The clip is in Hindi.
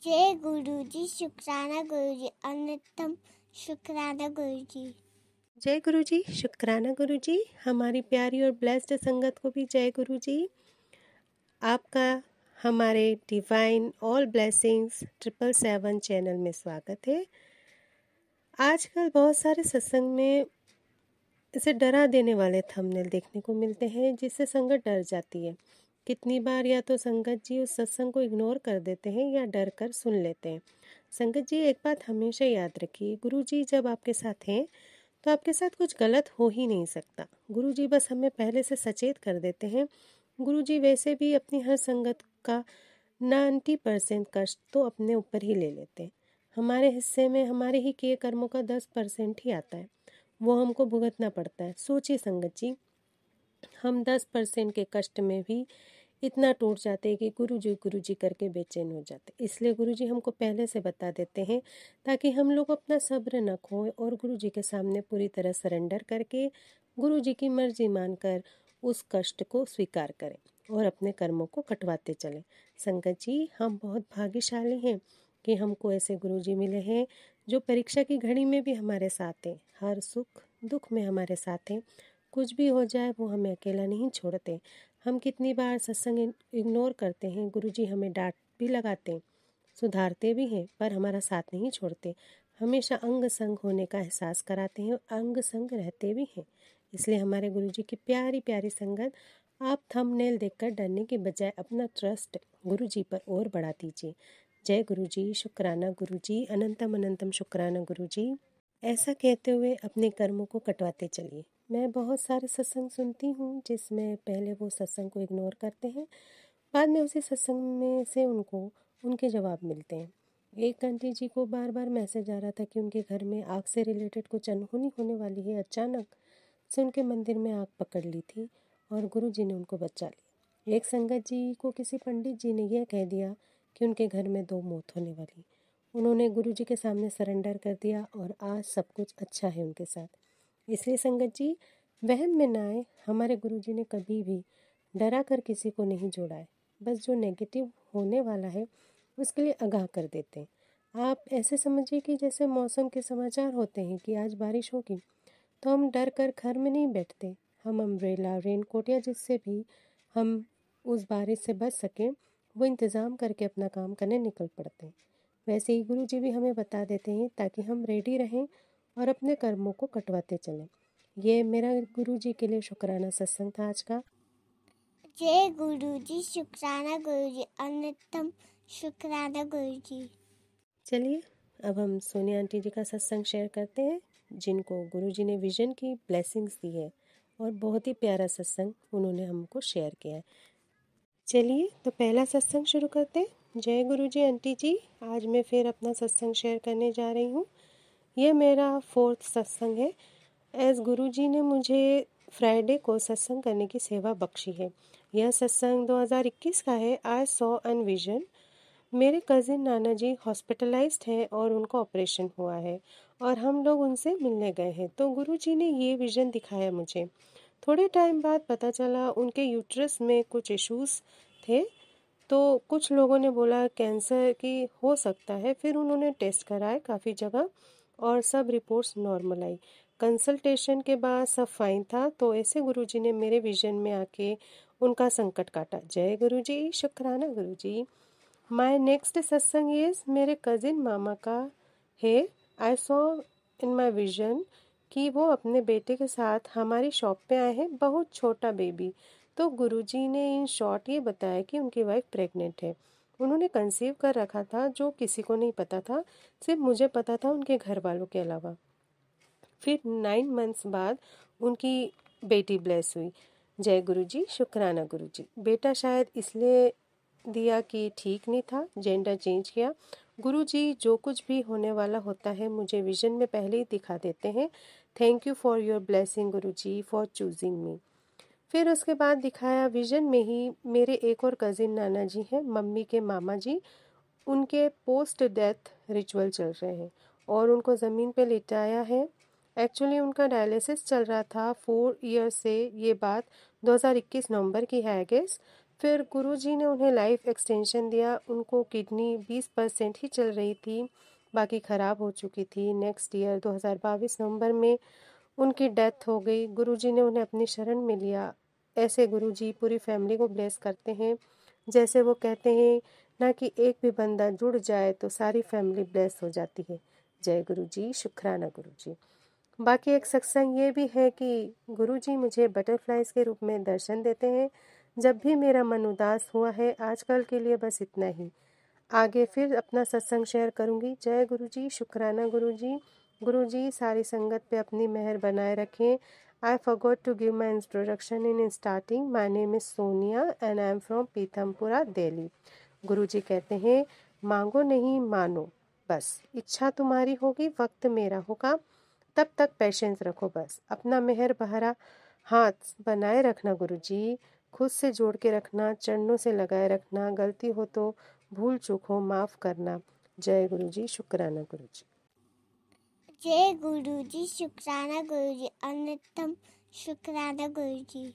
जय गुरु जी, शुक्राना गुरु जी, अन्नतम शुक्राना गुरु जी। जय गुरु जी, शुक्राना गुरु जी। हमारी प्यारी और ब्लेस्ड संगत को भी जय गुरु जी। आपका हमारे डिवाइन ऑल ब्लेसिंग्स 777 चैनल में स्वागत है। आजकल बहुत सारे सत्संग में इसे डरा देने वाले थंबनेल देखने को मिलते हैं, जिससे संगत डर जाती है। कितनी बार या तो संगत जी उस सत्संग को इग्नोर कर देते हैं या डर कर सुन लेते हैं। संगत जी, एक बात हमेशा याद रखिए, गुरु जी जब आपके साथ हैं तो आपके साथ कुछ गलत हो ही नहीं सकता। गुरु जी बस हमें पहले से सचेत कर देते हैं। गुरु जी वैसे भी अपनी हर संगत का 90% कष्ट तो अपने ऊपर ही ले लेते हैं। हमारे हिस्से में हमारे ही किए कर्मों का 10% ही आता है, वो हमको भुगतना पड़ता है। सोचिए संगत जी, हम 10% के कष्ट में भी इतना टूट जाते हैं कि गुरु जी करके बेचैन हो जाते। इसलिए गुरु जी हमको पहले से बता देते हैं ताकि हम लोग अपना सब्र न खोएं और गुरु जी के सामने पूरी तरह सरेंडर करके गुरु जी की मर्जी मानकर उस कष्ट को स्वीकार करें और अपने कर्मों को कटवाते चलें। संगत जी, हम बहुत भाग्यशाली हैं कि हमको ऐसे गुरु जी मिले हैं जो परीक्षा की घड़ी में भी हमारे साथ हैं, हर सुख दुख में हमारे साथ हैं। कुछ भी हो जाए वो हमें अकेला नहीं छोड़ते। हम कितनी बार सत्संग इग्नोर करते हैं, गुरुजी हमें डांट भी लगाते हैं, सुधारते भी हैं, पर हमारा साथ नहीं छोड़ते। हमेशा अंग संग होने का एहसास कराते हैं और अंग संग रहते भी हैं। इसलिए हमारे गुरुजी की प्यारी प्यारी संगत, आप थंबनेल देखकर डरने के बजाय अपना ट्रस्ट गुरुजी पर और बढ़ा दीजिए। जय गुरुजी, शुक्राना गुरुजी, अनंतम अनंतम शुक्राना गुरुजी। ऐसा कहते हुए अपने कर्मों को कटवाते चलिए। मैं बहुत सारे सत्संग सुनती हूँ जिसमें पहले वो सत्संग को इग्नोर करते हैं, बाद में उसी सत्संग में से उनको उनके जवाब मिलते हैं। एक आंटी जी को बार बार मैसेज आ रहा था कि उनके घर में आग से रिलेटेड कुछ अनहोनी होने वाली है। अचानक से उनके मंदिर में आग पकड़ ली थी और गुरु जी ने उनको बचा लिया। एक संगत जी को किसी पंडित जी ने यह कह दिया कि उनके घर में 2 मौत होने वाली। उन्होंने गुरु जी के सामने सरेंडर कर दिया और आज सब कुछ अच्छा है उनके साथ। इसलिए संगत जी, वहम में ना आए। हमारे गुरु जी ने कभी भी डरा कर किसी को नहीं जोड़ा है, बस जो नेगेटिव होने वाला है उसके लिए आगाह कर देते हैं। आप ऐसे समझिए कि जैसे मौसम के समाचार होते हैं कि आज बारिश होगी, तो हम डर कर घर में नहीं बैठते। हम अम्ब्रेला, रेनकोट या जिससे भी हम उस बारिश से बच सकें वो इंतज़ाम करके अपना काम करने निकल पड़ते हैं। वैसे ही गुरु जी भी हमें बता देते हैं ताकि हम रेडी रहें और अपने कर्मों को कटवाते चलें। ये मेरा गुरु जी के लिए शुक्राना सत्संग था आज का। जय गुरु जी, शुक्राना गुरु जी, अन्नतम शुक्राना गुरु जी। चलिए अब हम सोनिया आंटी जी का सत्संग शेयर करते हैं, जिनको गुरु जी ने विजन की ब्लेसिंग्स दी है और बहुत ही प्यारा सत्संग उन्होंने हमको शेयर किया है। चलिए तो पहला सत्संग शुरू करते हैं। जय गुरु जी आंटी जी, आज मैं फिर अपना सत्संग शेयर करने जा रही हूँ। यह मेरा 4th सत्संग है। एज गुरु जी ने मुझे फ्राइडे को सत्संग करने की सेवा बख्शी है। यह सत्संग 2021 का है। I saw an vision. मेरे कज़िन नाना जी हॉस्पिटलाइज्ड हैं और उनका ऑपरेशन हुआ है और हम लोग उनसे मिलने गए हैं, तो गुरु जी ने ये विज़न दिखाया मुझे। थोड़े टाइम बाद पता चला उनके यूट्रस में कुछ इश्यूज थे, तो कुछ लोगों ने बोला कैंसर की हो सकता है। फिर उन्होंने टेस्ट कराए काफ़ी जगह और सब रिपोर्ट्स नॉर्मल आई। कंसल्टेशन के बाद सब फाइन था, तो ऐसे गुरुजी ने मेरे विजन में आके उनका संकट काटा। जय गुरुजी, शुक्राना गुरुजी। माय नेक्स्ट सत्संग इज मेरे कजिन मामा का है। I saw in my vision कि वो अपने बेटे के साथ हमारी शॉप पे आए हैं, बहुत छोटा बेबी। तो गुरुजी ने इन शॉर्ट ये बताया कि उनकी वाइफ प्रेग्नेंट है। उन्होंने कंसीव कर रखा था, जो किसी को नहीं पता था, सिर्फ मुझे पता था उनके घर वालों के अलावा। फिर 9 मंथ्स बाद उनकी बेटी ब्लेस हुई। जय गुरुजी, शुक्राना गुरुजी। बेटा शायद इसलिए दिया कि ठीक नहीं था, जेंडर चेंज किया। गुरुजी जो कुछ भी होने वाला होता है मुझे विजन में पहले ही दिखा देते हैं। Thank you for your blessing Guruji, for choosing मी। फिर उसके बाद दिखाया विजन में ही मेरे एक और कज़िन नाना जी हैं, मम्मी के मामा जी। उनके पोस्ट डेथ रिचुअल चल रहे हैं और उनको ज़मीन पे लिटाया है। एक्चुअली उनका डायलिसिस चल रहा था 4 ईयर से। ये बात 2021 नवंबर की है आई गेस। फिर गुरुजी ने उन्हें लाइफ एक्सटेंशन दिया। उनको किडनी 20% ही चल रही थी, बाकी ख़राब हो चुकी थी। नेक्स्ट ईयर 2022 नवंबर में उनकी डेथ हो गई। गुरुजी ने उन्हें अपनी शरण में लिया। ऐसे गुरुजी पूरी फैमिली को ब्लेस करते हैं। जैसे वो कहते हैं ना कि एक भी बंदा जुड़ जाए तो सारी फैमिली ब्लेस हो जाती है। जय गुरुजी, शुक्राना गुरुजी। बाकी एक सत्संग ये भी है कि गुरुजी मुझे बटरफ्लाइज के रूप में दर्शन देते हैं जब भी मेरा मन उदास हुआ है। आजकल के लिए बस इतना ही, आगे फिर अपना सत्संग शेयर करूंगी। जय गुरुजी, शुक्राना गुरुजी। गुरुजी सारी संगत पे अपनी मेहर बनाए रखें। I forgot to give my introduction in starting. My name is Sonia and I am from Pitampura, Delhi. गुरुजी कहते हैं, मांगो नहीं मानो, बस इच्छा तुम्हारी होगी, वक्त मेरा होगा, तब तक पेशेंस रखो। बस अपना मेहर भरा हाथ बनाए रखना गुरुजी। खुद से जोड़ के रखना, चरणों से लगाए रखना। गलती हो तो, भूल चूक हो, माफ़ करना। जय गुरुजी, शुक्राना गुरुजी। जय गुरुजी, शुक्राना गुरुजी, अन्नतम शुक्राना गुरुजी।